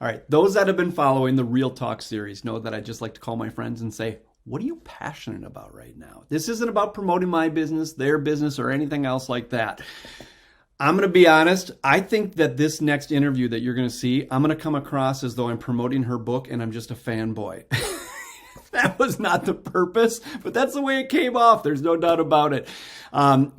All right. Those that have been following the Real Talk series know that I just like to call my friends and say, what are you passionate about right now? This isn't about promoting my business, their business, or anything else like that. I'm going to be honest. I think that this next interview that you're going to see, I'm going to come across as though I'm promoting her book and I'm just a fanboy. That was not the purpose, but that's the way it came off. There's no doubt about it.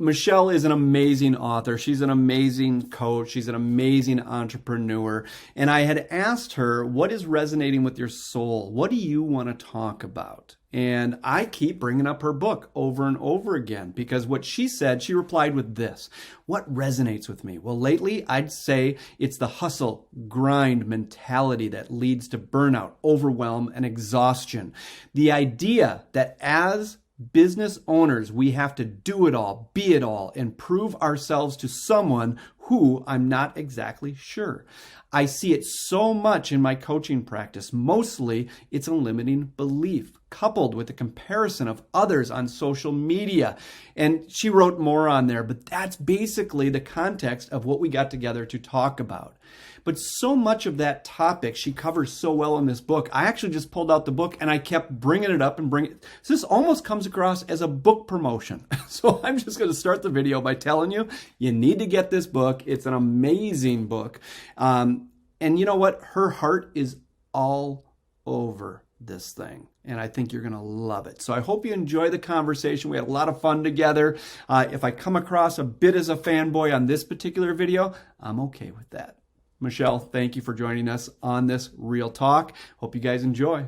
Michelle is an amazing author. She's an amazing coach. She's an amazing entrepreneur. And I had asked her, what is resonating with your soul? What do you want to talk about? And I keep bringing up her book over and over again because what she said, she replied with this. What resonates with me? Well, lately, I'd say it's the hustle grind mentality that leads to burnout, overwhelm, and exhaustion. The idea that as business owners, we have to do it all, be it all, and prove ourselves to someone who I'm not exactly sure. I see it so much in my coaching practice. Mostly, it's a limiting belief coupled with the comparison of others on social media. And she wrote more on there, but that's basically the context of what we got together to talk about. But so much of that topic she covers so well in this book. I actually just pulled out the book and I kept bringing it up and bringing it. So this almost comes across as a book promotion. So I'm just going to start the video by telling you, you need to get this book. It's an amazing book. And you know what? Her heart is all over this thing. And I think you're going to love it. So I hope you enjoy the conversation. We had a lot of fun together. If I come across a bit as a fanboy on this particular video, I'm okay with that. Michelle, thank you for joining us on this Real Talk. Hope you guys enjoy.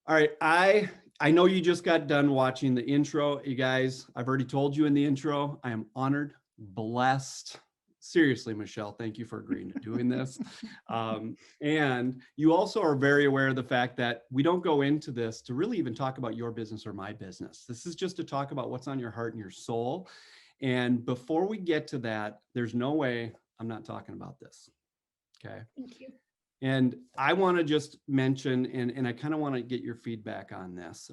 All right. I know you just got done watching the intro. You guys, I've already told you in the intro, I am honored, blessed. Seriously, Michelle, thank you for agreeing to doing this. And you also are very aware of the fact that we don't go into this to really even talk about your business or my business. This is just to talk about what's on your heart and your soul. And before we get to that, there's no way I'm not talking about this. Okay. Thank you. And I want to just mention, and I kind of want to get your feedback on this.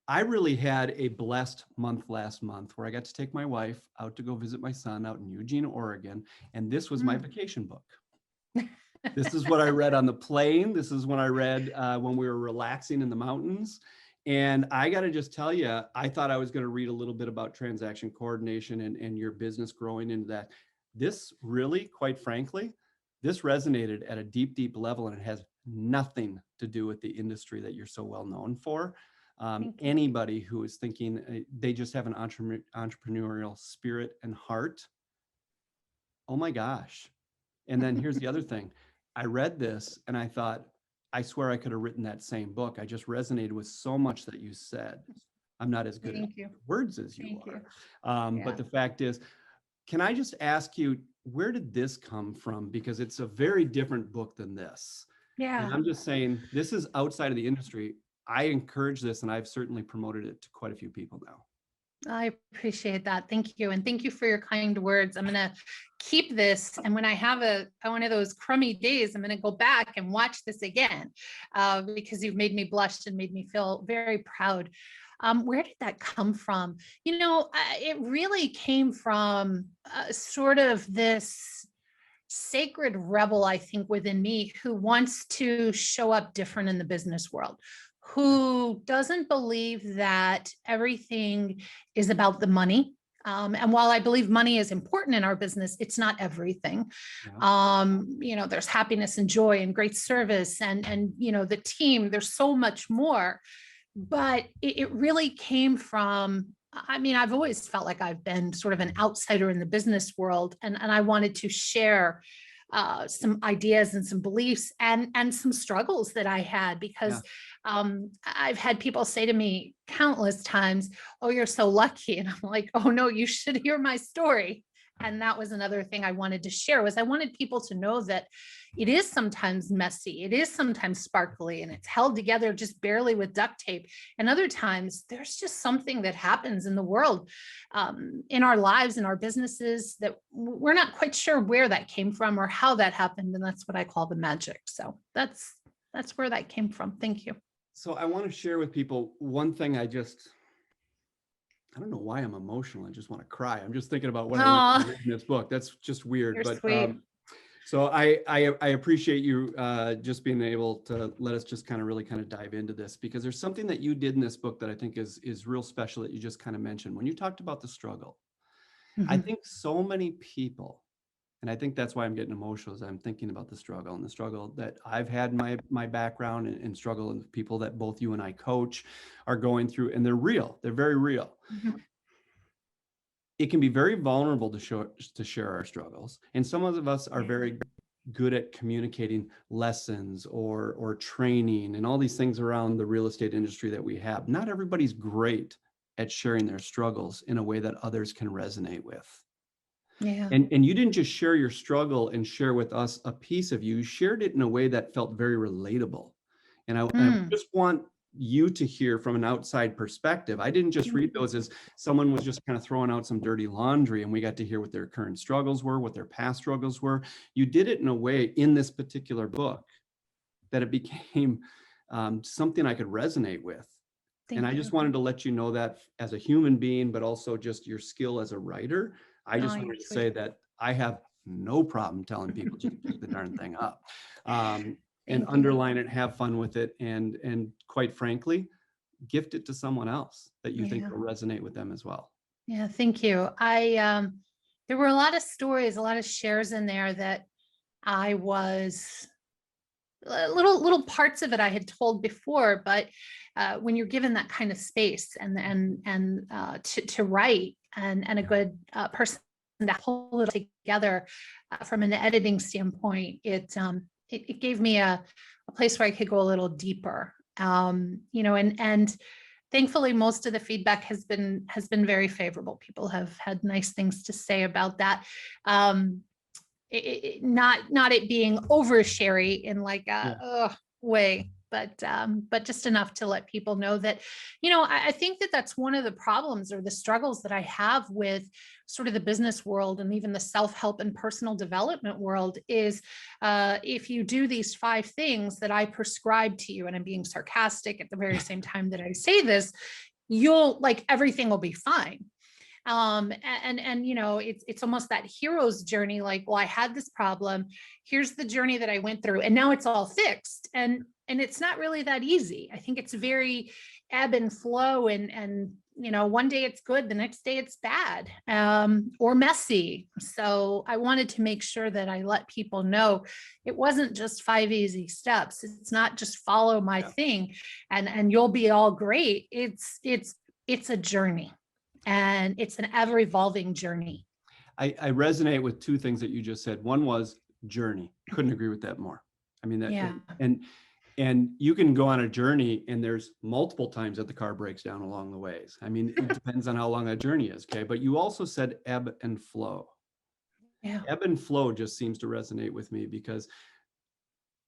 I really had a blessed month last month where I got to take my wife out to go visit my son out in Eugene, Oregon. And this was my vacation book. This is what I read on the plane. This is what I read when we were relaxing in the mountains. And I got to just tell you, I thought I was going to read a little bit about transaction coordination and your business growing into that. This really, quite frankly, this resonated at a deep, deep level, and it has nothing to do with the industry that you're so well known for. Anybody who is thinking they just have an entrepreneurial spirit and heart, oh my gosh. And then here's the other thing. I read this and I thought, I swear I could have written that same book. I just resonated with so much that you said. I'm not as good at words as you are. But the fact is, can I just ask you, where did this come from? Because it's a very different book than this. Yeah. And I'm just saying, this is outside of the industry. I encourage this, and I've certainly promoted it to quite a few people now. I appreciate that. Thank you. And thank you for your kind words. I'm going to keep this. And when I have one of those crummy days, I'm going to go back and watch this again because you've made me blush and made me feel very proud. Where did that come from? You know, it really came from sort of this sacred rebel, I think, within me who wants to show up different in the business world, who doesn't believe that everything is about the money. And while I believe money is important in our business, it's not everything. You know, there's happiness and joy and great service and you know, the team, there's so much more. But it really came from, I mean, I've always felt like I've been sort of an outsider in the business world, and I wanted to share some ideas and some beliefs and some struggles that I had because I've had people say to me countless times, "Oh, you're so lucky." And I'm like, "Oh no, you should hear my story." And that was another thing I wanted to share was I wanted people to know that it is sometimes messy. It is sometimes sparkly and it's held together just barely with duct tape. And other times there's just something that happens in the world, in our lives, in our businesses that we're not quite sure where that came from or how that happened. And that's what I call the magic. So that's where that came from. Thank you. So I want to share with people one thing I don't know why I'm emotional. I just want to cry. I'm just thinking about what I went through in this book. That's just weird. You're but sweet. So I appreciate you just being able to let us just kind of really kind of dive into this, because there's something that you did in this book that I think is real special that you just kind of mentioned when you talked about the struggle. I Mhm. think so many people, and I think that's why I'm getting emotional as I'm thinking about the struggle that I've had in my background, and struggle, and people that both you and I coach are going through, and they're real. They're very real. Mhm. It can be very vulnerable to share our struggles, and some of us are Yeah. very good at communicating lessons or training and all these things around the real estate industry that we have. Not everybody's great at sharing their struggles in a way that others can resonate with. Yeah. And you didn't just share your struggle and share with us a piece of you shared it in a way that felt very relatable. And I Mm. just want you to hear from an outside perspective. I didn't just read those as someone was just kind of throwing out some dirty laundry, and we got to hear what their current struggles were, what their past struggles were. You did it in a way in this particular book that it became something I could resonate with. And Thank I just you. wanted to let you know that as a human being, but also just your skill as a writer. I Oh, just you're wanted to say sweet. that I have no problem telling people just pick the darn thing up, and Thank you. underline it, have fun with it, and quite frankly, gift it to someone else that you think Yeah. will resonate with them as well. Yeah. Thank you. There were a lot of stories, a lot of shares in there that I was little parts of it I had told before, but when you're given that kind of space to write and a good person to pull it together from an editing standpoint, it gave me a place where I could go a little deeper. And thankfully most of the feedback has been very favorable. People have had nice things to say about that. Not it being oversharey in like Yeah. a way, but just enough to let people know that, I think that that's one of the problems or the struggles that I have with sort of the business world and even the self-help and personal development world is if you do these 5 things that I prescribe to you, and I'm being sarcastic at the very same time that I say this, you'll like everything will be fine. And it's almost that hero's journey, like, well, I had this problem, here's the journey that I went through, and now it's all fixed. And it's not really that easy. I think it's very ebb and flow, and one day it's good, the next day it's bad, or messy. So I wanted to make sure that I let people know it wasn't just 5 easy steps. It's not just follow my thing and you'll be all great. It's a journey, and it's an ever evolving journey. I resonate with 2 things that you just said. One was journey. Couldn't agree with that more. I mean, that, Yeah. and you can go on a journey and there's multiple times that the car breaks down along the ways. I mean, it depends on how long that journey is. Okay. But you also said ebb and flow. Yeah. Ebb and flow just seems to resonate with me, because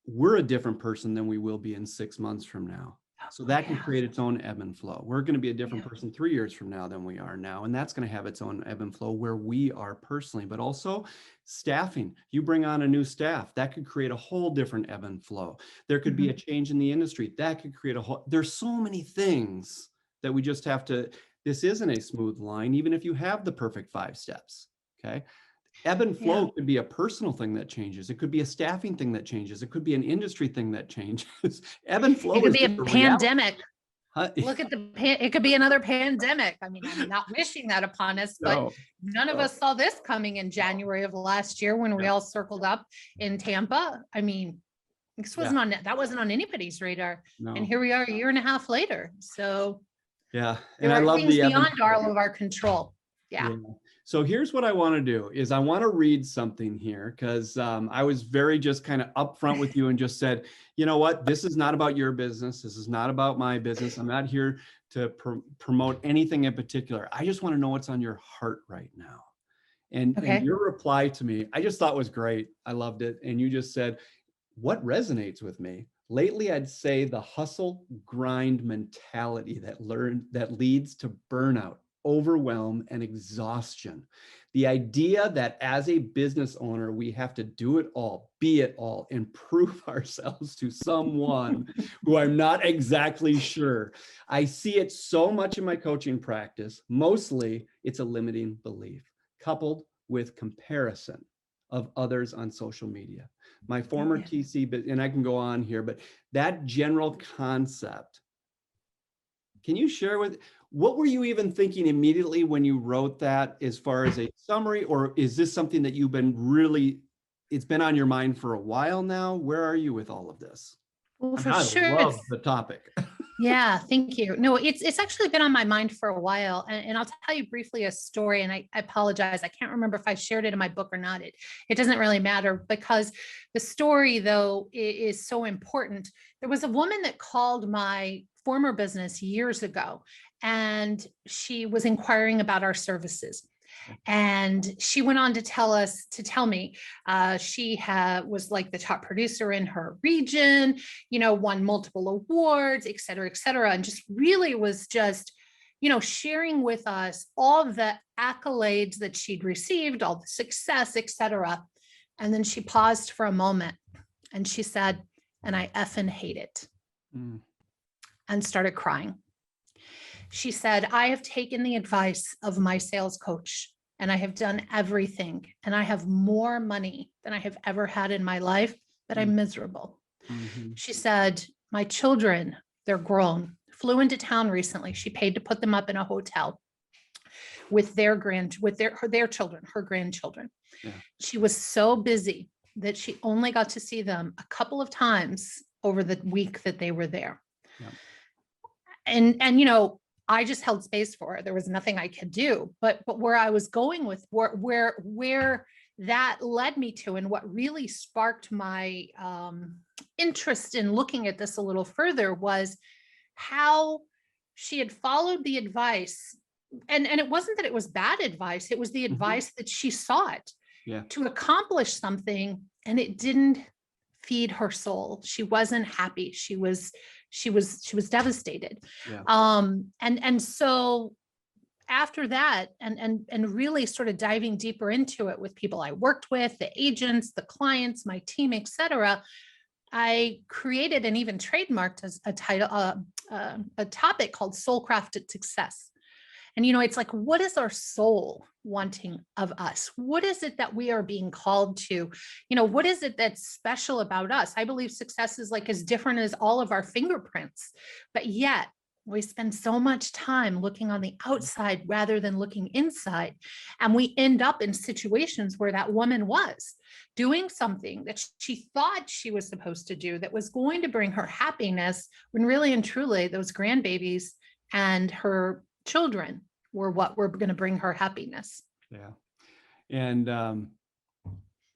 we're a different person than we will be in 6 months from now. So Oh, that can yeah. create its own ebb and flow. We're going to be a different Yeah. person 3 years from now than we are now. And that's going to have its own ebb and flow where we are personally, but also staffing. You bring on a new staff, that could create a whole different ebb and flow. There could be a change in the industry that could create a whole, there's so many things that we just have to, this isn't a smooth line, even if you have the perfect 5 steps. Okay. Ebb and Yeah. flow could be a personal thing that changes. It could be a staffing thing that changes. It could be an industry thing that changes. Ebb and It flow could is be a just a reality. pandemic. Huh? Look at it could be another pandemic. I mean, I'm not wishing that upon us, but No, none of no, us saw this coming in January of last year when we yeah, all circled up in Tampa. I mean, yeah, that wasn't on anybody's radar. And no, here we are a year and a half later. So yeah. there And I are love things the ebb and beyond all of our control. Yeah. yeah. So here's what I want to do is I want to read something here, because I was very just kind of upfront with you and just said, you know what, this is not about your business. This is not about my business. I'm not here to promote anything in particular. I just want to know what's on your heart right now. And Okay. your reply to me, I just thought was great. I loved it. And you just said, what resonates with me? Lately, I'd say the hustle grind mentality that leads to burnout, overwhelm, and exhaustion. The idea that as a business owner, we have to do it all, be it all, and prove ourselves to someone who I'm not exactly sure. I see it so much in my coaching practice. Mostly, it's a limiting belief coupled with comparison. of others on social media. My former Yeah. TC, and I can go on here, but that general concept, can you share what were you even thinking immediately when you wrote that as far as a summary, or is this something that you've been it's been on your mind for a while now? Where are you with all of this? Well, I for mean, I sure. love the topic. Yeah, thank you. No, it's actually been on my mind for a while. And I'll tell you briefly a story, and I apologize. I can't remember if I shared it in my book or not. It doesn't really matter, because the story, though, is so important. There was a woman that called my former business years ago, and she was inquiring about our services. And she went on to tell me, was like the top producer in her region, won multiple awards, et cetera, and just really was just, sharing with us all the accolades that she'd received, all the success, et cetera. And then she paused for a moment and she said, "And I effing hate it," and started crying. She said, "I have taken the advice of my sales coach, and I have done everything, and I have more money than I have ever had in my life, but I'm miserable." She said, "My children, they're grown, flew into town recently. She paid to put them up in a hotel with their children, her grandchildren. Yeah. She was so busy that she only got to see them a couple of times over the week that they were there." Yeah. And I just held space for her. There was nothing I could do, but where I was going with where that led me to, and what really sparked my interest in looking at this a little further, was how she had followed the advice. And it wasn't that it was bad advice. It was the advice that she sought to accomplish something, and it didn't feed her soul. She wasn't happy. She was devastated. Yeah. And so after that, and really sort of diving deeper into it with people I worked with, the agents, the clients, my team, et cetera, I created and even trademarked as a topic called Soul Crafted Success. And, it's like, what is our soul wanting of us? What is it that we are being called to? What is it that's special about us? I believe success is like as different as all of our fingerprints, but yet we spend so much time looking on the outside rather than looking inside. And we end up in situations where that woman was doing something that she thought she was supposed to do that was going to bring her happiness, when really and truly those grandbabies and her children were what were going to bring her happiness. Yeah. And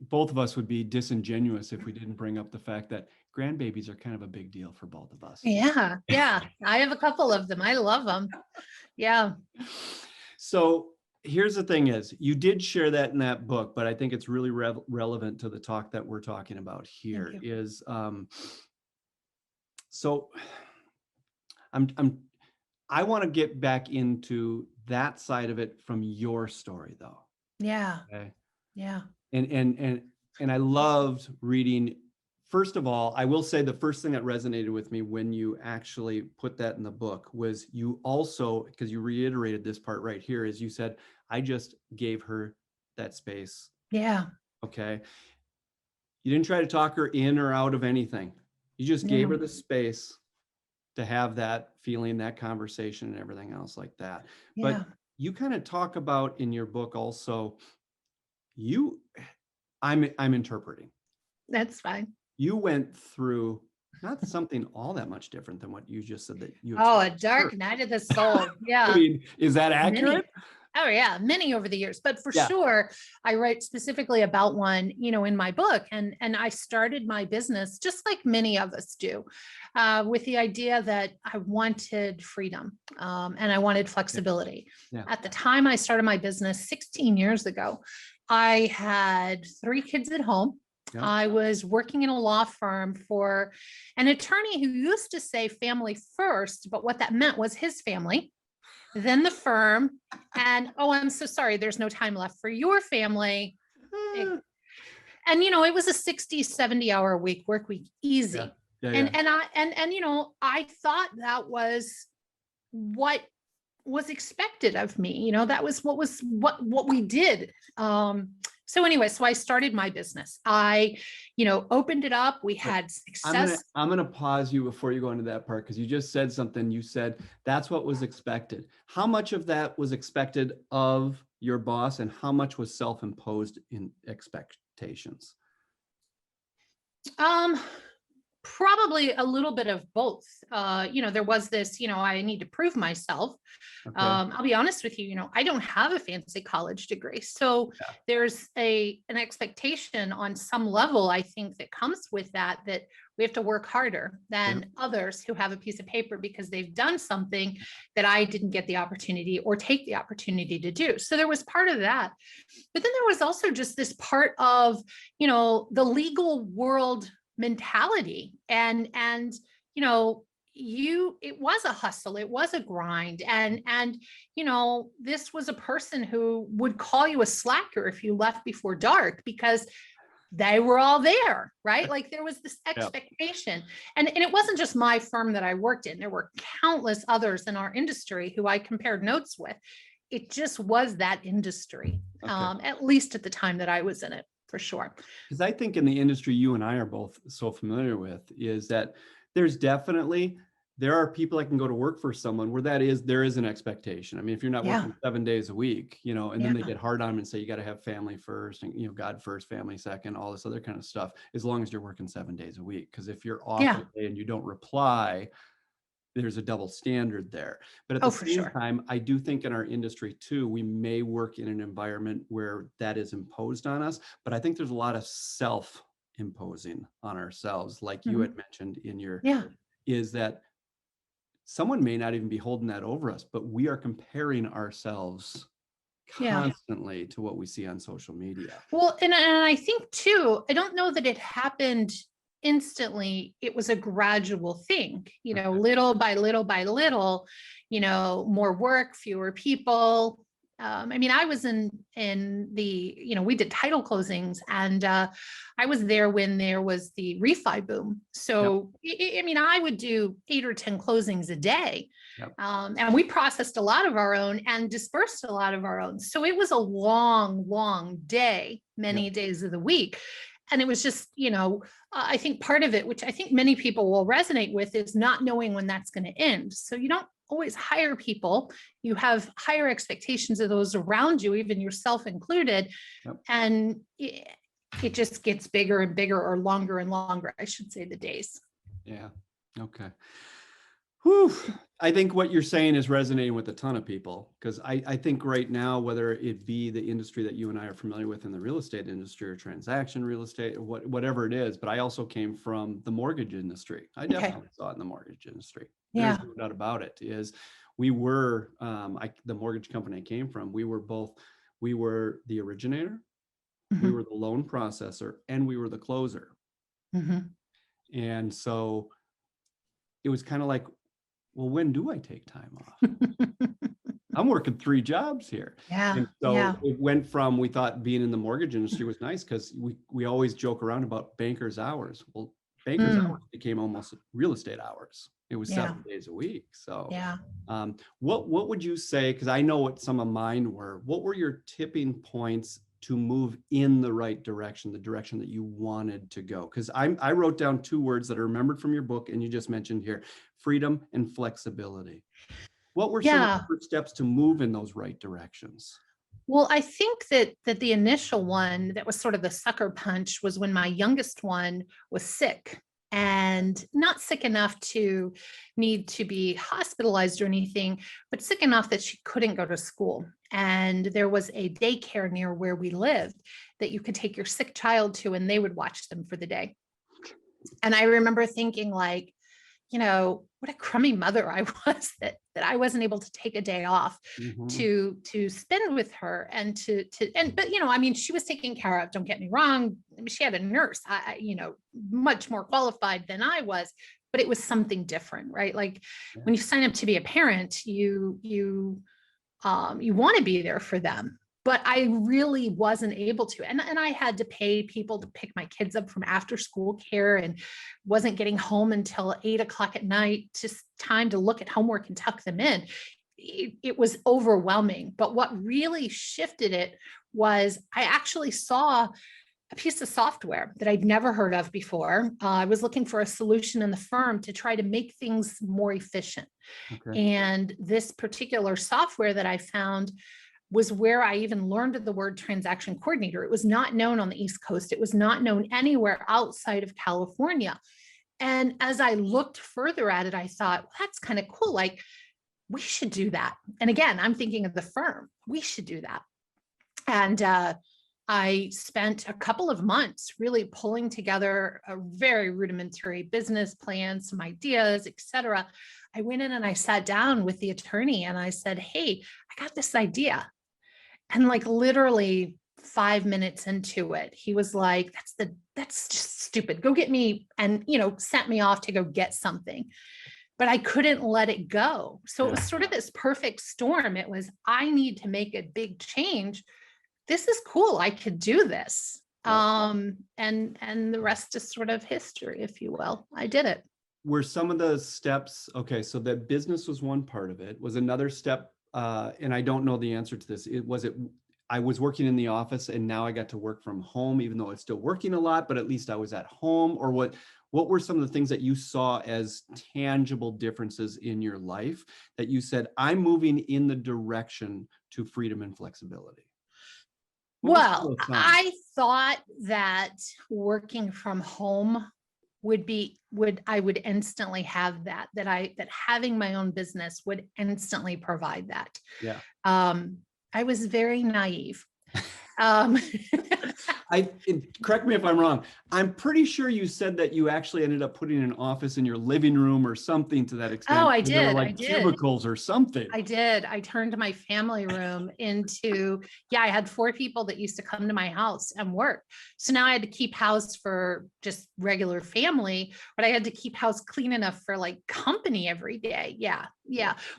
both of us would be disingenuous if we didn't bring up the fact that grandbabies are kind of a big deal for both of us. Yeah. Yeah. I have a couple of them. I love them. Yeah. So here's the thing is, you did share that in that book, but I think it's really relevant to the talk that we're talking about here is, so I want to get back into that side of it from your story though. Yeah. Okay. Yeah. And I loved reading. First of all, I will say the first thing that resonated with me when you actually put that in the book was you also, because you reiterated this part right here, is you said, "I just gave her that space." Yeah. Okay. You didn't try to talk her in or out of anything. You just gave her the space to have that feeling, that conversation, and everything else like that. Yeah. But you kind of talk about in your book also, I'm interpreting. That's fine. You went through not something all that much different than what you just said that you. Oh, a dark night of the soul. Yeah. I mean, is that accurate? Oh yeah, many over the years, but for sure, I write specifically about one, in my book, and I started my business just like many of us do, with the idea that I wanted freedom, and I wanted flexibility. Yeah. At the time I started my business 16 years ago, I had 3 kids at home. Yeah. I was working in a law firm for an attorney who used to say family first, but what that meant was his family, then the firm, and oh, I'm so sorry, there's no time left for your family. And it was a 60, 70-hour work week, easy. Yeah. Yeah, and yeah. I thought that was what was expected of me. That was what we did. So anyway, so I started my business. I, opened it up. We had success. I'm gonna pause you before you go into that part, because you just said something. You said that's what was expected. How much of that was expected of your boss, and how much was self-imposed in expectations? Probably a little bit of both. There was this, I need to prove myself. Okay. I'll be honest with you, I don't have a fancy college degree. So Yeah. there's an expectation on some level, I think, that comes with that we have to work harder than others who have a piece of paper because they've done something that I didn't get the opportunity or take the opportunity to do. So there was part of that. But then there was also just this part of, the legal world mentality and it was a hustle, it was a grind, and this was a person who would call you a slacker if you left before dark because they were all there, right? Like there was this expectation. And it wasn't just my firm that I worked in. There were countless others in our industry who I compared notes with. It just was that industry, at least at the time that I was in it. For sure. Because I think in the industry you and I are both so familiar with is that there are people that can go to work for someone where there is an expectation. I mean, if you're not working 7 days a week, and then they get hard on them and say, you got to have family first and, God first, family second, all this other kind of stuff, as long as you're working 7 days a week. Because if you're off a day and you don't reply, there's a double standard there. But at the same time, I do think in our industry too, we may work in an environment where that is imposed on us. But I think there's a lot of self-imposing on ourselves, like you had mentioned in your, is that someone may not even be holding that over us, but we are comparing ourselves constantly to what we see on social media. Well, and I think too, I don't know that it happened instantly. It was a gradual thing, little by little by little, more work, fewer people. I was in the, we did title closings, and I was there when there was the refi boom. So, I would do 8 or 10 closings a day. And we processed a lot of our own and dispersed a lot of our own. So it was a long, long day, many days of the week. And it was just, I think part of it, which I think many people will resonate with, is not knowing when that's going to end. So you don't always hire people. You have higher expectations of those around you, even yourself included. And it just gets bigger and bigger, or longer and longer, I should say, the days. Yeah. Okay. Whew. I think what you're saying is resonating with a ton of people, because I think right now, whether it be the industry that you and I are familiar with in the real estate industry or transaction real estate, or whatever it is, but I also came from the mortgage industry. I definitely saw it in the mortgage industry. There's no doubt about it. We were, the mortgage company I came from, we were the originator, we were the loan processor, and we were the closer. And so it was kind of like, well, when do I take time off? I'm working 3 jobs here. And so it went from, we thought being in the mortgage industry was nice because we always joke around about bankers' hours. Well, bankers' hours became almost real estate hours. It was 7 days a week. So what would you say, because I know what some of mine were, what were your tipping points to move in the right direction, the direction that you wanted to go? Because I wrote down 2 words that are remembered from your book, and you just mentioned here: freedom and flexibility. What were some of the first steps to move in those right directions? Well, I think that the initial one that was sort of the sucker punch was when my youngest one was sick, and not sick enough to need to be hospitalized or anything, but sick enough that she couldn't go to school. And there was a daycare near where we lived that you could take your sick child to, and they would watch them for the day. And I remember thinking, like, what a crummy mother I was that I wasn't able to take a day off to spend with her but she was taken care of. Don't get me wrong. She had a nurse, much more qualified than I was, but it was something different, right? Like when you sign up to be a parent, you want to be there for them. But I really wasn't able to. And I had to pay people to pick my kids up from after school care, and wasn't getting home until 8 o'clock at night, just time to look at homework and tuck them in. it was overwhelming. But what really shifted it was I actually saw a piece of software that I'd never heard of before. I was looking for a solution in the firm to try to make things more efficient. Okay. And this particular software that I found was where I even learned the word transaction coordinator. It was not known on the East Coast. It was not known anywhere outside of California. And as I looked further at it, I thought, well, that's kind of cool. Like, we should do that. And again, I'm thinking of the firm. We should do that. And I spent a couple of months really pulling together a very rudimentary business plan, some ideas, et cetera. I went in and I sat down with the attorney and I said, hey, I got this idea. And like literally 5 minutes into it, he was like, that's just stupid. Go get me, and, sent me off to go get something. But I couldn't let it go. So it was sort of this perfect storm. It was, I need to make a big change. This is cool. I could do this. And the rest is sort of history, if you will. I did it. Were some of the steps, okay, so that business was one part of it. Was another step, and I don't know the answer to this, I was working in the office and now I got to work from home, even though I was still working a lot, but at least I was at home? Or what were some of the things that you saw as tangible differences in your life that you said, I'm moving in the direction to freedom and flexibility? Well, I thought that working from home I would instantly have that having my own business would instantly provide that. Yeah. I was very naive. Correct me if I'm wrong. I'm pretty sure you said that you actually ended up putting an office in your living room or something to that extent. Oh, I did. There were like I did. cubicles or something. I did. I turned my family room into, I had 4 people that used to come to my house and work. So now I had to keep house for just regular family, but I had to keep house clean enough for like company every day. Yeah.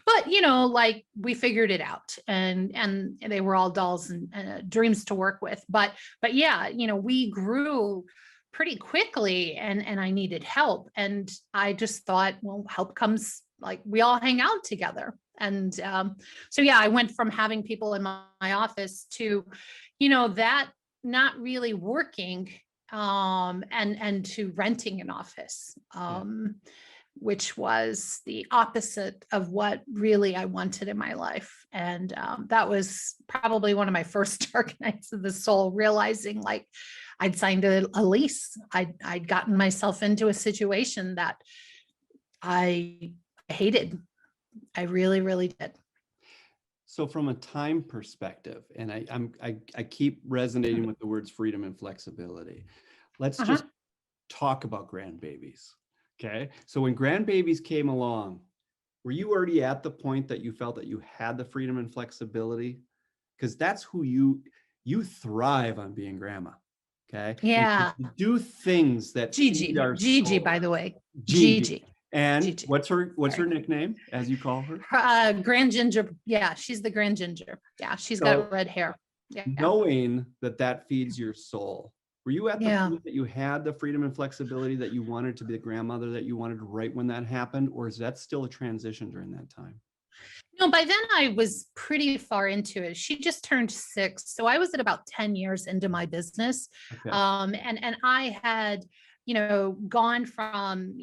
But like we figured it out, and they were all dolls and dreams to work with. But yeah, we grew pretty quickly and I needed help. And I just thought, well, help comes, like we all hang out together. And so, I went from having people in my office to, that not really working, and to renting an office, which was the opposite of what really I wanted in my life. And that was probably one of my first dark nights of the soul, realizing like I'd signed a lease. I'd gotten myself into a situation that I hated. I really, really did. So from a time perspective, and I keep resonating with the words freedom and flexibility. Let's just talk about grandbabies. Okay. So when grandbabies came along, were you already at the point that you felt that you had the freedom and flexibility? Because that's who you thrive on being grandma. Okay. Yeah. You do things that Gigi, by the way. Gigi. And Gigi. what's her nickname, as you call her? Grand Ginger. Yeah, she's the Grand Ginger. Yeah, she's got red hair. Yeah. Knowing that feeds your soul. Were you at the point that you had the freedom and flexibility that you wanted to be the grandmother that you wanted right when that happened? Or is that still a transition during that time? No, by then I was pretty far into it. She just turned 6. So I was at about 10 years into my business. Okay. And I had, gone from,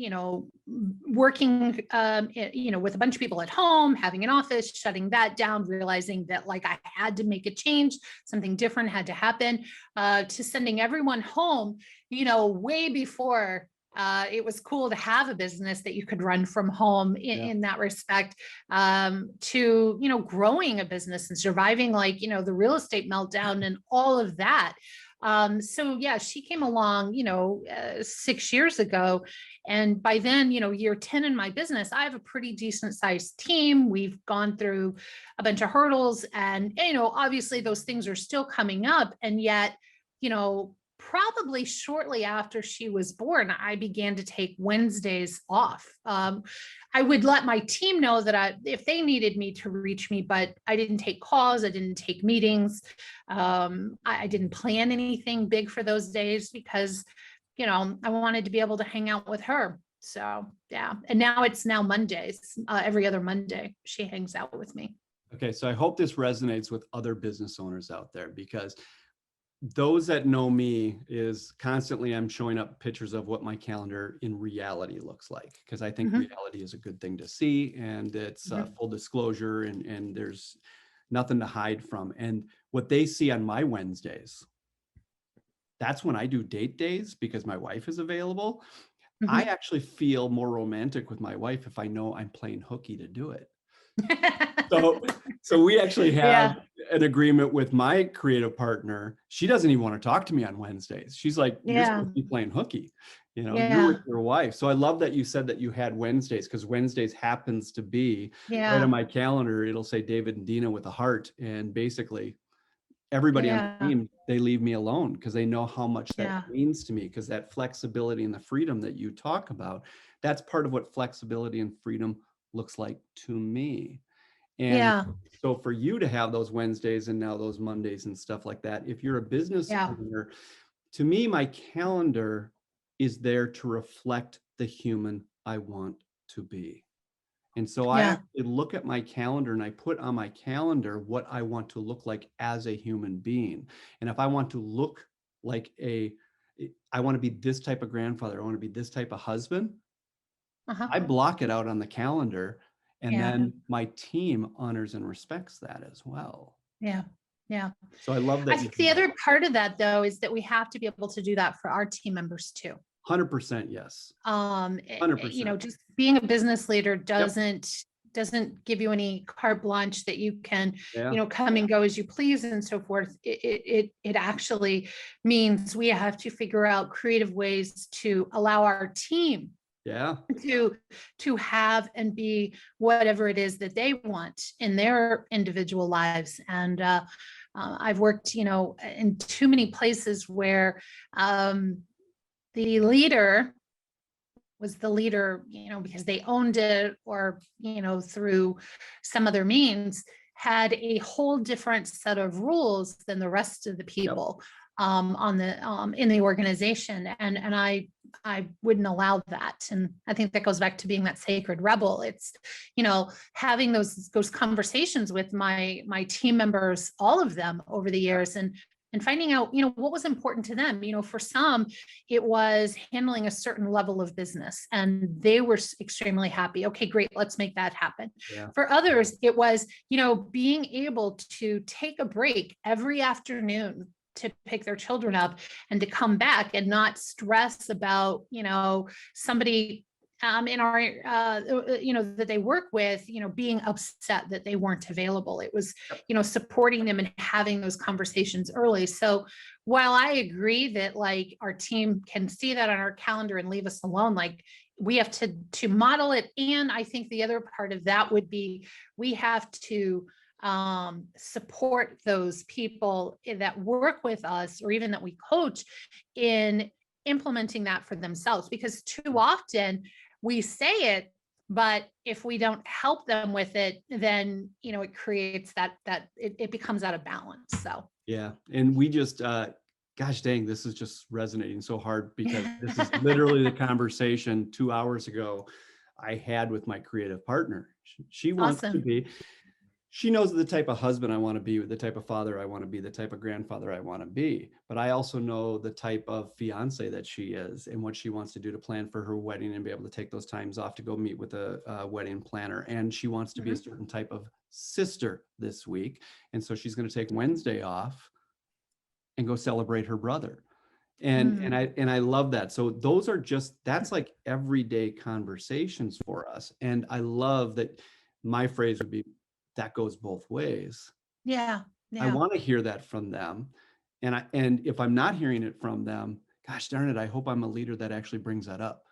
working, with a bunch of people at home, having an office, shutting that down, realizing that like I had to make a change, something different had to happen, to sending everyone home, way before it was cool to have a business that you could run from home in that respect, to, growing a business and surviving like, the real estate meltdown and all of that. So she came along, 6 years ago. And by then, year 10 in my business, I have a pretty decent sized team. We've gone through a bunch of hurdles and, obviously those things are still coming up. And yet, probably shortly after she was born, I began to take Wednesdays off. I would let my team know that if they needed me to reach me, but I didn't take calls. I didn't take meetings. I didn't plan anything big for those days because, I wanted to be able to hang out with her. So yeah. And now it's Mondays, every other Monday, she hangs out with me. Okay. So I hope this resonates with other business owners out there, because those that know me is constantly I'm showing up pictures of what my calendar in reality looks like, because I think Mhm. reality is a good thing to see, and it's Mhm. full disclosure, and there's nothing to hide from. And what they see on my Wednesdays, that's when I do date days because my wife is available. I Mhm. actually feel more romantic with my wife if I know I'm playing hooky to do it. So, so we actually have Yeah. an agreement with my creative partner. She doesn't even want to talk to me on Wednesdays. She's like, "You're Yeah. supposed to be playing hooky, you're with Yeah. your wife." So I love that you said that you had Wednesdays, because Wednesdays happens to be right on Yeah. my calendar. It'll say David and Dina with a heart, and basically everybody on the Yeah. team, they leave me alone because they know how much that Yeah. means to me, because that flexibility and the freedom that you talk about, that's part of what flexibility and freedom looks like to me. And Yeah. so for you to have those Wednesdays and now those Mondays and stuff like that, if you're a business Yeah. owner, to me, my calendar is there to reflect the human I want to be. And so I Yeah. actually look at my calendar and I put on my calendar what I want to look like as a human being. And if I want to look like I want to be this type of grandfather, I want to be this type of husband, Uh-huh. I block it out on the calendar, and Yeah. then my team honors and respects that as well. Yeah. Yeah. So I love I that you think the do that. other part of that though is that we have to be able to do that for our team members too. 100% yes. You 100%. know, just being a business leader Yep. doesn't give you any carte blanche that you can, Yeah. come and go as you please and so forth. It actually means we have to figure out creative ways to allow our team Yeah. to have and be whatever it is that they want in their individual lives. And I've worked, in too many places where the leader was the leader, because they owned it or, through some other means, had a whole different set of rules than the rest of the Yep. people in the organization. And I wouldn't allow that. And I think that goes back to being that sacred rebel. It's, having those conversations with my team members, all of them over the years, and finding out, what was important to them. For some, it was handling a certain level of business and they were extremely happy. Okay, great. Let's make that happen. Yeah. For others, it was, being able to take a break every afternoon to pick their children up and to come back and not stress about, somebody in our, that they work with, being upset that they weren't available. It was, supporting them and having those conversations early. So while I agree that like our team can see that on our calendar and leave us alone, like we have to model it. And I think the other part of that would be, we have to support those people that work with us or even that we coach in implementing that for themselves, because too often we say it, but if we don't help them with it, then it creates that it becomes out of balance. So Yeah. And we just gosh dang, this is just resonating so hard, because this is literally the conversation 2 hours ago I had with my creative partner. She wants to awesome. be, she knows the type of husband I want to be, the type of father I want to be, the type of grandfather I want to be. But I also know the type of fiance that she is and what she wants to do to plan for her wedding and be able to take those times off to go meet with a wedding planner. And she wants to be a certain type of sister this week. And so she's going to take Wednesday off and go celebrate her brother. And I love that. So those are just, that's like everyday conversations for us. And I love that my phrase would be, that goes both ways. Yeah. I Yeah. want to hear that from them. And if I'm not hearing it from them, gosh darn it, I hope I'm a leader that actually brings that up.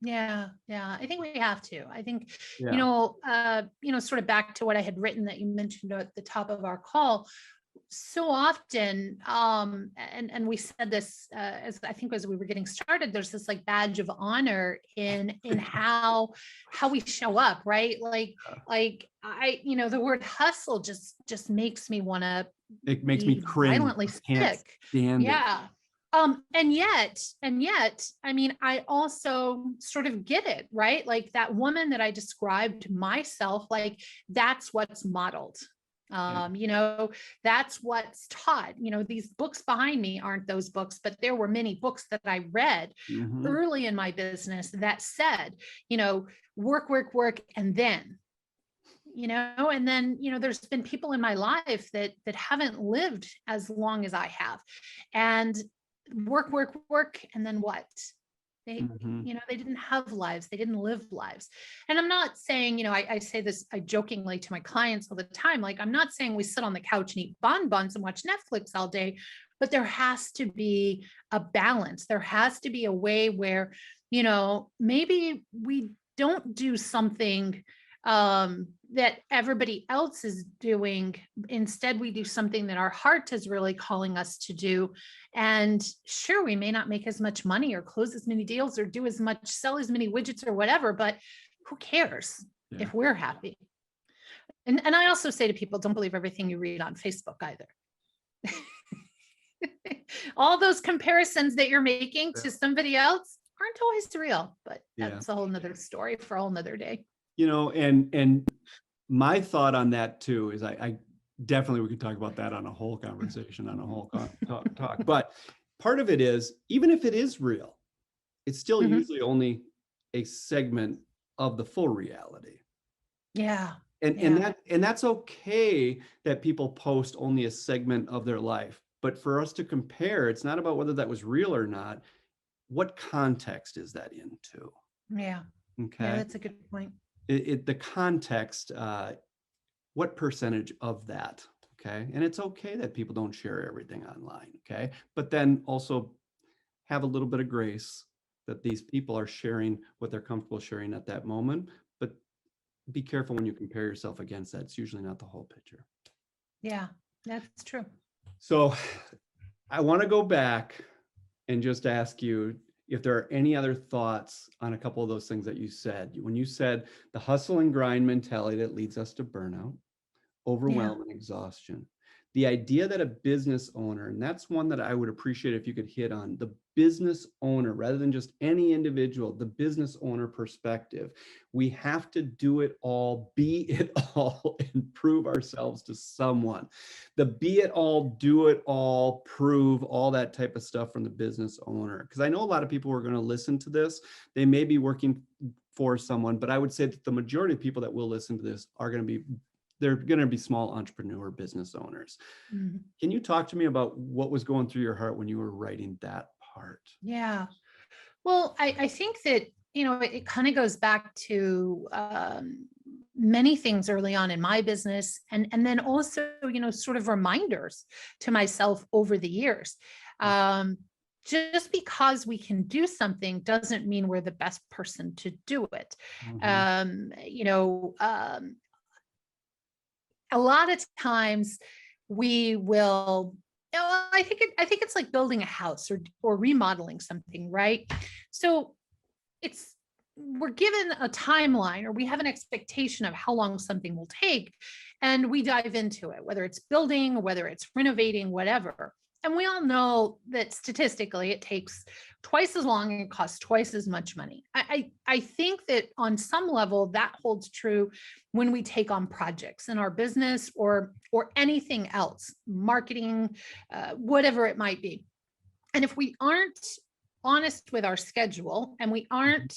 Yeah, yeah. I think we have to. I think, Yeah. sort of back to what I had written that you mentioned at the top of our call. So often, and we said this as I think as we were getting started, there's this like badge of honor in how we show up, right? Like I, the word hustle just makes me want to It makes me be cringe. violently I can't sick. stand it. Yeah. And yet, I mean, I also sort of get it, right? Like that woman that I described myself, like that's what's modeled. Yeah. You know, that's what's taught. You know, these books behind me aren't those books, but there were many books that I read Mm-hmm. early in my business that said, you know, work, work, work, and then, you know, and then, you know, there's been people in my life that haven't lived as long as I have, and work, work, work, and then what? They, Mm-hmm. you know, they didn't have lives, they didn't live lives. And I'm not saying, you know, I say this, I jokingly to my clients all the time, like, I'm not saying we sit on the couch and eat bonbons and watch Netflix all day, but there has to be a balance. There has to be a way where, you know, maybe we don't do something that everybody else is doing. Instead, we do something that our heart is really calling us to do. And sure, we may not make as much money or close as many deals or do as much, sell as many widgets or whatever, but who cares Yeah. if we're happy? And I also say to people, don't believe everything you read on Facebook either. All those comparisons that you're making to somebody else aren't always real, but Yeah. that's a whole nother story for a whole nother day. You know, and my thought on that too is I definitely, we could talk about that on a whole conversation, on a whole talk. But part of it is, even if it is real, it's still Mhm. usually only a segment of the full reality. Yeah. And that's okay that people post only a segment of their life. But for us to compare, it's not about whether that was real or not. What context is that into? Yeah. Okay. Yeah, that's a good point. The context, what percentage of that? Okay. And it's okay that people don't share everything online. Okay. But then also have a little bit of grace that these people are sharing what they're comfortable sharing at that moment. But be careful when you compare yourself against that. It's usually not the whole picture. Yeah, that's true. So I want to go back and just ask you if there are any other thoughts on a couple of those things that you said. When you said the hustle and grind mentality that leads us to burnout, overwhelm, and exhaustion. The idea that a business owner, and that's one that I would appreciate if you could hit on, the business owner, rather than just any individual, the business owner perspective. We have to do it all, be it all, and prove ourselves to someone. The be it all, do it all, prove, all that type of stuff from the business owner. Because I know a lot of people who are going to listen to this, they may be working for someone, but I would say that the majority of people that will listen to this are going to be, they're going to be small entrepreneur business owners. Mhm. Can you talk to me about what was going through your heart when you were writing that part? Yeah. Well, I think that, you know, it kind of goes back to many things early on in my business. And then also, you know, sort of reminders to myself over the years. Just because we can do something doesn't mean we're the best person to do it. You know, a lot of times we will, you know, I think it's like building a house or remodeling something, right? So it's, we're given a timeline or we have an expectation of how long something will take, and we dive into it, whether it's building, whether it's renovating, whatever. And we all know that statistically it takes twice as long and it costs twice as much money. I think that on some level that holds true when we take on projects in our business or anything else, marketing, whatever it might be. And if we aren't honest with our schedule and we aren't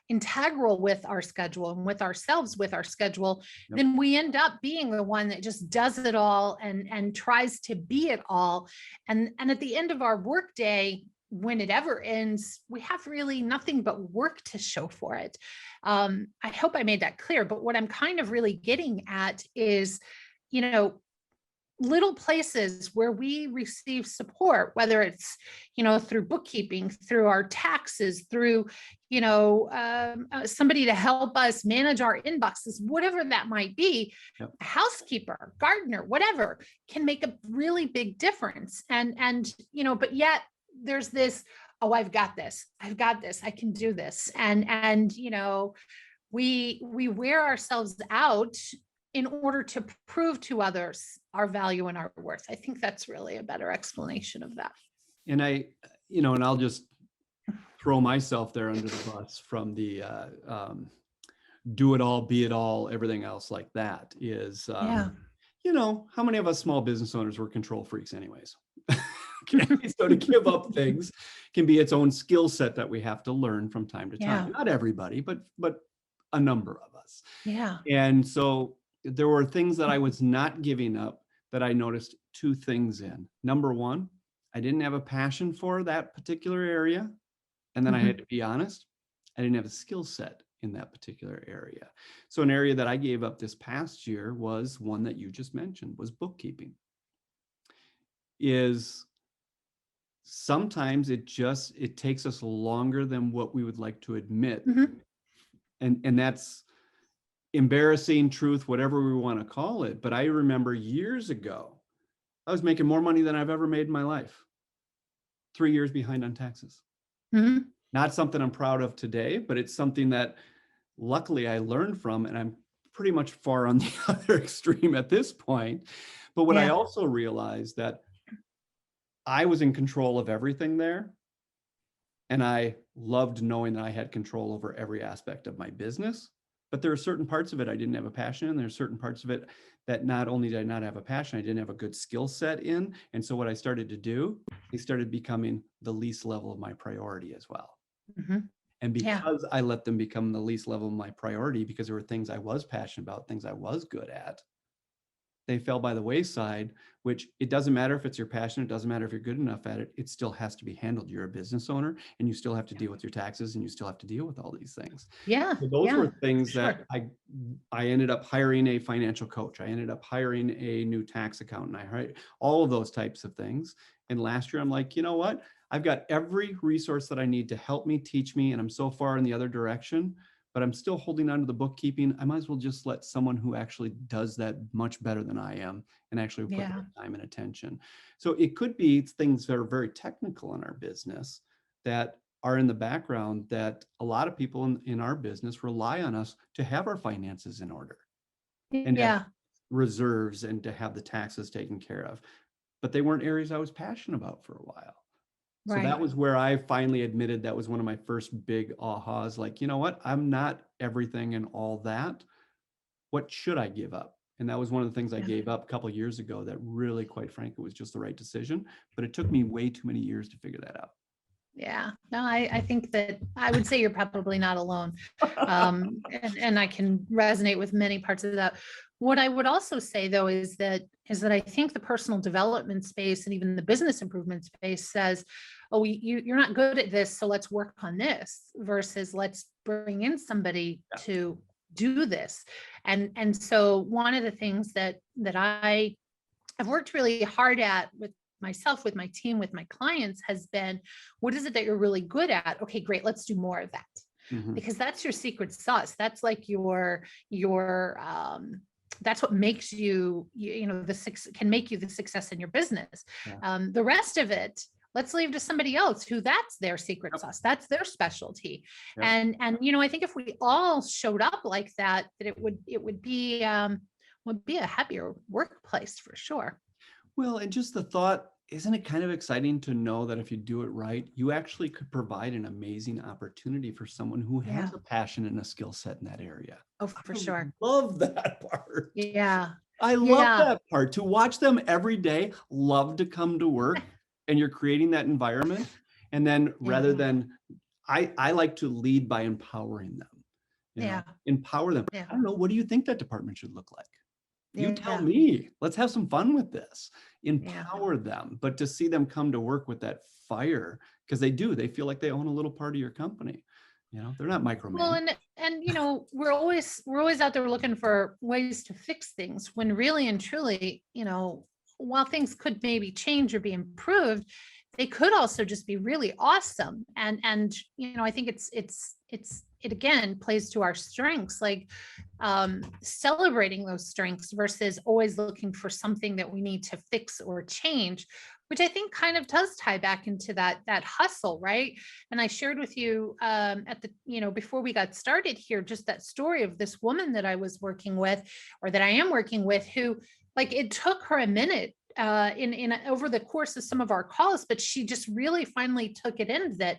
integral with our schedule and with ourselves with our schedule, then we end up being the one that just does it all and tries to be it all. And at the end of our workday, when it ever ends, we have really nothing but work to show for it. I hope I made that clear, but what I'm kind of really getting at is, you know, little places where we receive support, whether it's, you know, through bookkeeping, through our taxes, through, you know, somebody to help us manage our inboxes, whatever that might be, a housekeeper, gardener, whatever, can make a really big difference. And, you know, but yet there's this, oh, I've got this, I can do this. And, you know, we wear ourselves out in order to prove to others our value and our worth. I think that's really a better explanation of that. And and I'll just throw myself there under the bus from the do it all, be it all, everything else like that is, Yeah. how many of us small business owners were control freaks anyways? Okay, so to give up things can be its own skill set that we have to learn from time to time. Yeah. Not everybody, but a number of us. Yeah. And so there were things that I was not giving up that I noticed two things in. Number one, I didn't have a passion for that particular area. And then I had to be honest, I didn't have a skill set in that particular area. So an area that I gave up this past year was one that you just mentioned, was bookkeeping. Is sometimes it takes us longer than what we would like to admit. And that's embarrassing, truth, whatever we want to call it. But I remember years ago, I was making more money than I've ever made in my life. 3 years behind on taxes. Not something I'm proud of today, but it's something that luckily I learned from, and I'm pretty much far on the other extreme at this point. But what I also realized that I was in control of everything there. And I loved knowing that I had control over every aspect of my business. But there are certain parts of it I didn't have a passion in. There are certain parts of it that not only did I not have a passion, I didn't have a good skill set in. And so what I started to do, they started becoming the least level of my priority as well. And because I let them become the least level of my priority, because there were things I was passionate about, things I was good at, they fell by the wayside, which it doesn't matter if it's your passion. It doesn't matter if you're good enough at it. It still has to be handled. You're a business owner and you still have to deal with your taxes and you still have to deal with all these things. So those were things that I ended up hiring a financial coach. I ended up hiring a new tax accountant. I hired all of those types of things. And last year I'm like, you know what? I've got every resource that I need to help me, teach me, and I'm so far in the other direction, but I'm still holding on to the bookkeeping. I might as well just let someone who actually does that much better than I am and actually put their time and attention. So it could be things that are very technical in our business that are in the background that a lot of people in our business rely on us to have our finances in order and to have reserves and to have the taxes taken care of. But they weren't areas I was passionate about for a while. So that was where I finally admitted that was one of my first big ahas, like, you know what, I'm not everything and all that. What should I give up? And that was one of the things I gave up a couple of years ago that really, quite frankly, was just the right decision. But it took me way too many years to figure that out. Yeah, no, I think that I would say you're probably not alone. And I can resonate with many parts of that. What I would also say though is that I think the personal development space and even the business improvement space says, oh, you're not good at this, so let's work on this, versus let's bring in somebody to do this. And so one of the things that I've worked really hard at with myself, with my team, with my clients has been, what is it that you're really good at? Okay, great. Let's do more of that. Because that's your secret sauce. That's like your that's what makes you can make you the success in your business. The rest of it, let's leave to somebody else who that's their secret sauce. That's their specialty. And I think if we all showed up like that it would be a happier workplace for sure. Well, and just the thought, isn't it kind of exciting to know that if you do it right, you actually could provide an amazing opportunity for someone who has a passion and a skill set in that area? Oh, for sure. Love that part. Yeah. I love that part. To watch them every day, love to come to work, and you're creating that environment. And then rather than, I like to lead by empowering them. Empower them. I don't know, what do you think that department should look like? You tell me. Let's have some fun with this. Empower them, but to see them come to work with that fire, because they feel like they own a little part of your company. They're not micromanaged. Well, and we're always out there looking for ways to fix things, when really and truly, while things could maybe change or be improved, they could also just be really awesome. And I think it again plays to our strengths, like celebrating those strengths versus always looking for something that we need to fix or change, which I think kind of does tie back into that hustle, right? And I shared with you at the, before we got started here, just that story of this woman that I was working with, or that I am working with, who, like, it took her a minute in over the course of some of our calls, but she just really finally took it in that,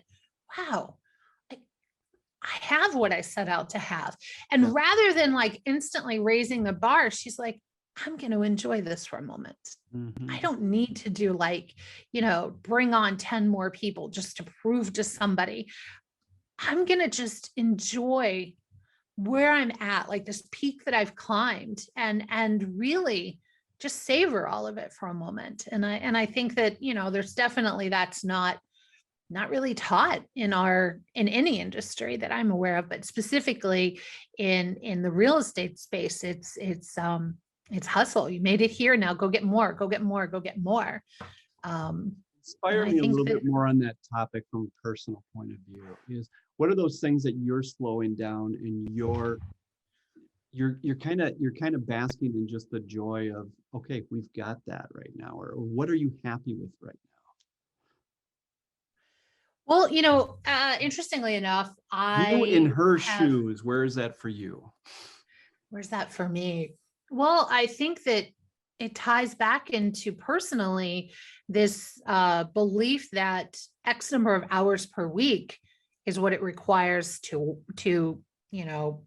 wow, I have what I set out to have. And rather than like instantly raising the bar, she's like, I'm going to enjoy this for a moment. I don't need to do like, bring on 10 more people just to prove to somebody. I'm going to just enjoy where I'm at, like this peak that I've climbed, and really just savor all of it for a moment. And I think that, there's definitely, that's not really taught in any industry that I'm aware of, but specifically in the real estate space, it's hustle. You made it here. Now go get more, go get more, go get more. Inspire me a little bit more on that topic from a personal point of view. Is what are those things that you're slowing down and you're kind of basking in just the joy of, okay, we've got that right now, or what are you happy with right now? Well, interestingly enough, You in her shoes, where is that for you? Where's that for me? Well, I think that it ties back into personally this belief that X number of hours per week is what it requires to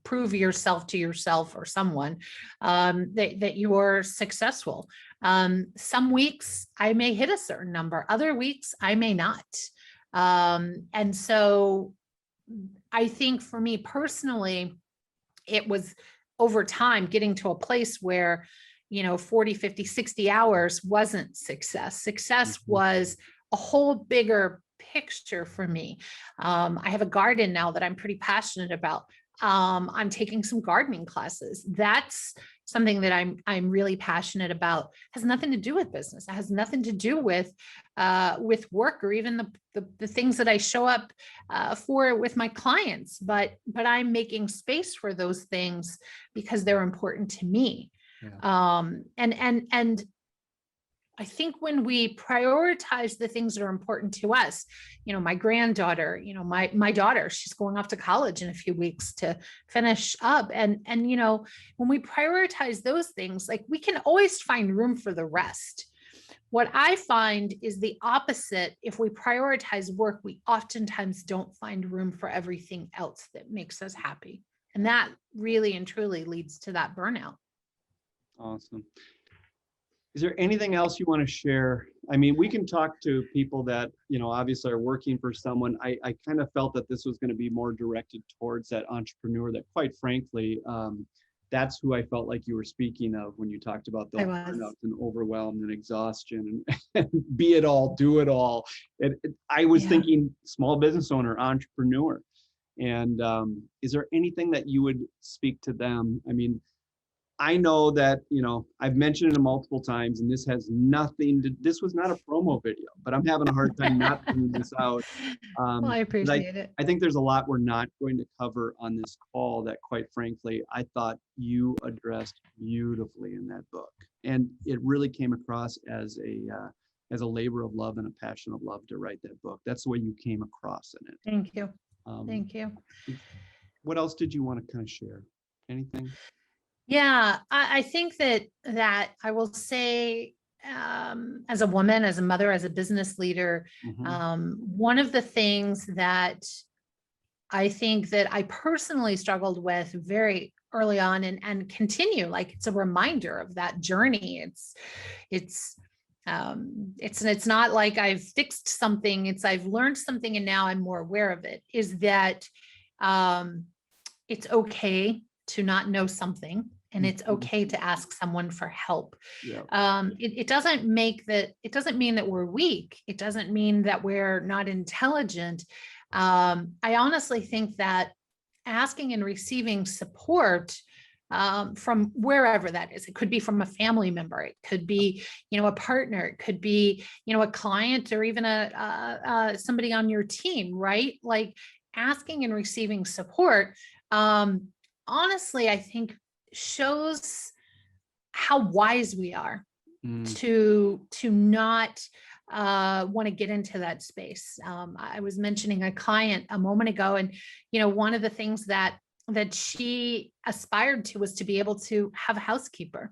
prove yourself to yourself or someone that you're successful. Some weeks I may hit a certain number, other weeks I may not. And so I think for me personally, it was over time getting to a place where 40, 50, 60 hours wasn't success. Success was a whole bigger picture for me. I have a garden now that I'm pretty passionate about. I'm taking some gardening classes. That's something that I'm really passionate about. It has nothing to do with business. It has nothing to do with work or even the things that I show up for with my clients. But I'm making space for those things because they're important to me. Yeah. And I think when we prioritize the things that are important to us, my granddaughter, my daughter, she's going off to college in a few weeks to finish up. And when we prioritize those things, like we can always find room for the rest. What I find is the opposite. If we prioritize work, we oftentimes don't find room for everything else that makes us happy. And that really and truly leads to that burnout. Awesome. Is there anything else you want to share? I mean, we can talk to people that, obviously are working for someone. I kind of felt that this was going to be more directed towards that entrepreneur that, quite frankly, that's who I felt like you were speaking of when you talked about the burnout and overwhelmed and exhaustion and be it all, do it all. I was thinking small business owner, entrepreneur. And is there anything that you would speak to them? I mean, I know that, I've mentioned it multiple times, and this was not a promo video, but I'm having a hard time not putting this out. Well, I appreciate it. I think there's a lot we're not going to cover on this call that, quite frankly, I thought you addressed beautifully in that book. And it really came across as a labor of love and a passion of love to write that book. That's the way you came across in it. Thank you. Thank you. What else did you want to kind of share? Anything? Yeah, I think that I will say, as a woman, as a mother, as a business leader, one of the things that I think that I personally struggled with very early on and continue, like it's a reminder of that journey. It's not like I've fixed something. It's I've learned something and now I'm more aware of it, is that it's okay to not know something, and it's okay to ask someone for help. Yeah. It doesn't mean that we're weak. It doesn't mean that we're not intelligent. I honestly think that asking and receiving support from wherever that is, it could be from a family member, it could be, a partner, it could be, a client, or even somebody on your team, right? Like asking and receiving support, honestly, I think shows how wise we are to not want to get into that space. I was mentioning a client a moment ago, and one of the things that that she aspired to was to be able to have a housekeeper.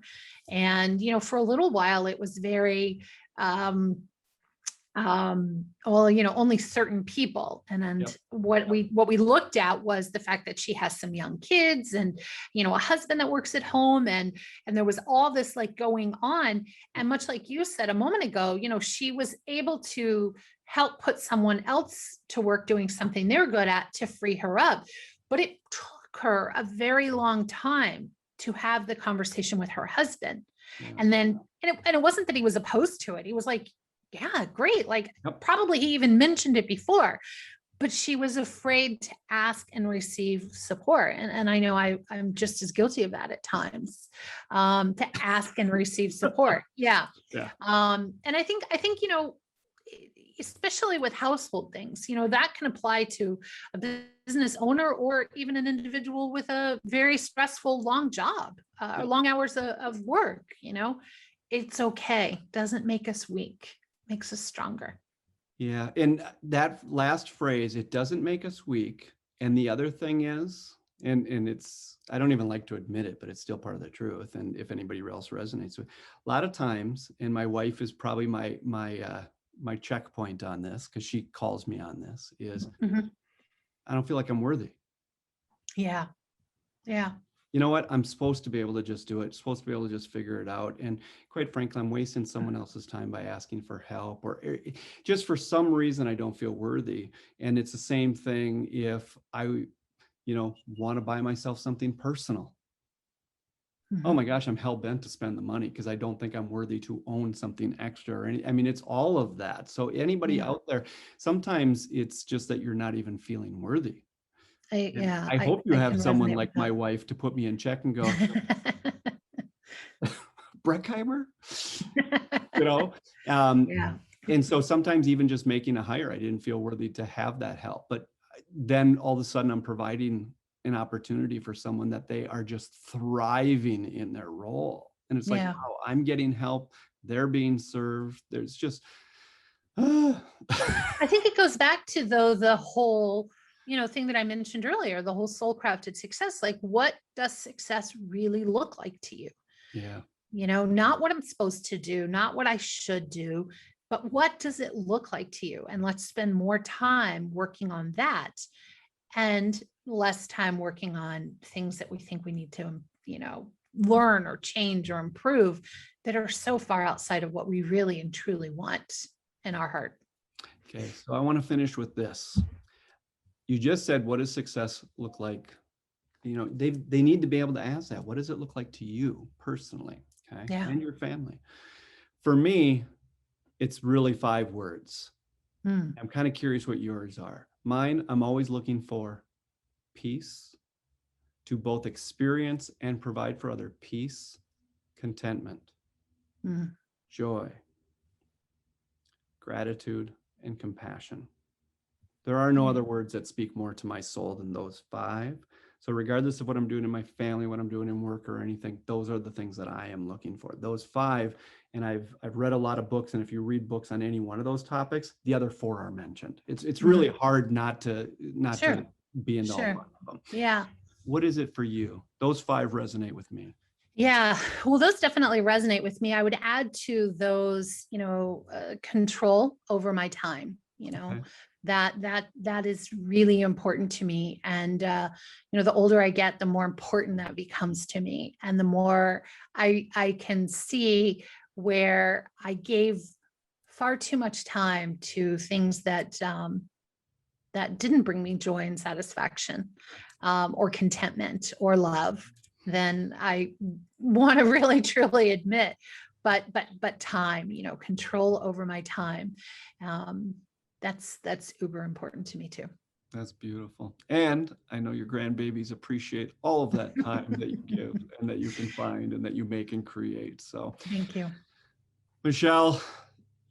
And, you know, for a little while, it was very, well, you know, only certain people. And Yep. what we looked at was the fact that she has some young kids and, you know, a husband that works at home, and there was all this like going on. And much like you said a moment ago, you know, she was able to help put someone else to work doing something they're good at to free her up. But it took her a very long time to have the conversation with her husband. Yeah. And then, and it wasn't that he was opposed to it. He was like, yeah, great. Like, Yep. probably he even mentioned it before, but she was afraid to ask and receive support. And I know I'm just as guilty of that at times, to ask and receive support. Yeah. Yeah. And I think, you know, especially with household things, you know, that can apply to a business owner or even an individual with a very stressful, long job, or long hours of work. You know, it's okay. Doesn't make us weak, makes us stronger. Yeah. And that last phrase, it doesn't make us weak. And the other thing is, and it's, I don't even like to admit it, but it's still part of the truth. And if anybody else resonates with, a lot of times, and my wife is probably my checkpoint on this, because she calls me on this, is I don't feel like I'm worthy. Yeah. Yeah. You know what? I'm supposed to be able to just do it, supposed to be able to just figure it out. And quite frankly, I'm wasting someone else's time by asking for help, or just for some reason, I don't feel worthy. And it's the same thing if I, you know, want to buy myself something personal. Oh my gosh, I'm hell bent to spend the money because I don't think I'm worthy to own something extra or any, I mean, it's all of that. So anybody out there, sometimes it's just that you're not even feeling worthy. I hope you have someone like my wife to put me in check and go, Breckheimer, you know? Yeah. And so sometimes even just making a hire, I didn't feel worthy to have that help. But then all of a sudden I'm providing an opportunity for someone that they are just thriving in their role. And it's like, wow, I'm getting help. They're being served. There's just, I think it goes back to the whole, you know, thing that I mentioned earlier, the whole soul crafted success. Like, what does success really look like to you? Yeah. You know, not what I'm supposed to do, not what I should do, but what does it look like to you? And let's spend more time working on that and less time working on things that we think we need to, you know, learn or change or improve that are so far outside of what we really and truly want in our heart. Okay. So I want to finish with this. You just said, what does success look like? You know, they need to be able to ask that. What does it look like to you personally? Okay. Yeah. And your family. For me, it's really 5 words. I'm kind of curious what yours are. Mine, I'm always looking for peace, to both experience and provide for other. Peace, contentment, joy, gratitude, and compassion. There are no other words that speak more to my soul than those 5. So regardless of what I'm doing in my family, what I'm doing in work or anything, those are the things that I am looking for. Those 5. And I've read a lot of books. And if you read books on any one of those topics, the other 4 are mentioned. It's really hard not to be into all 5 of them. Yeah. What is it for you? Those 5 resonate with me. Yeah, well, those definitely resonate with me. I would add to those, you know, control over my time, you know, that is really important to me. And, you know, the older I get, the more important that becomes to me. And the more I can see where I gave far too much time to things that, that didn't bring me joy and satisfaction, or contentment or love, then I want to really truly admit, but time, you know, control over my time. That's uber important to me too. That's beautiful. And I know your grandbabies appreciate all of that time that you give and that you can find and that you make and create. So thank you, Michelle.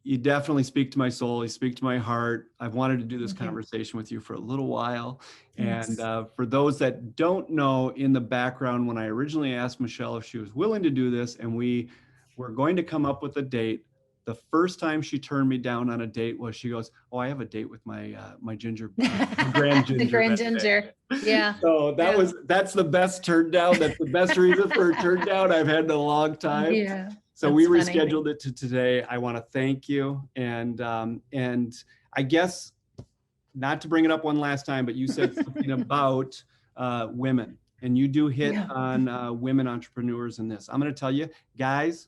You definitely speak to my soul. You speak to my heart. I've wanted to do this conversation with you for a little while. Thanks. And for those that don't know, in the background, when I originally asked Michelle if she was willing to do this, and we were going to come up with a date, The first time she turned me down on a date was, she goes, "Oh, I have a date with my my ginger, grand ginger." The grand that day." ginger. Yeah. So that's the best turn down. That's the best reason for a turn down I've had in a long time. Yeah. So we That's funny. rescheduled it to today. I want to thank you. And I guess, not to bring it up one last time, but you said something about women, and you do hit Yeah. on women entrepreneurs in this. I'm going to tell you, guys,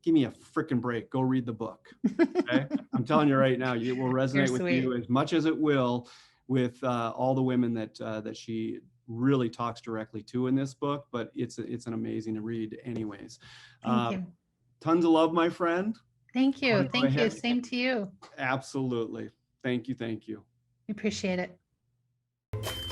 give me a freaking break. Go read the book. Okay? I'm telling you right now, it will resonate with you as much as it will with all the women that she really talks directly to in this book. But it's an amazing read, anyways. Thank you. Tons of love, my friend. Thank you. Wanna go Thank you. ahead? Same to you. Absolutely. Thank you. Thank you. Appreciate it.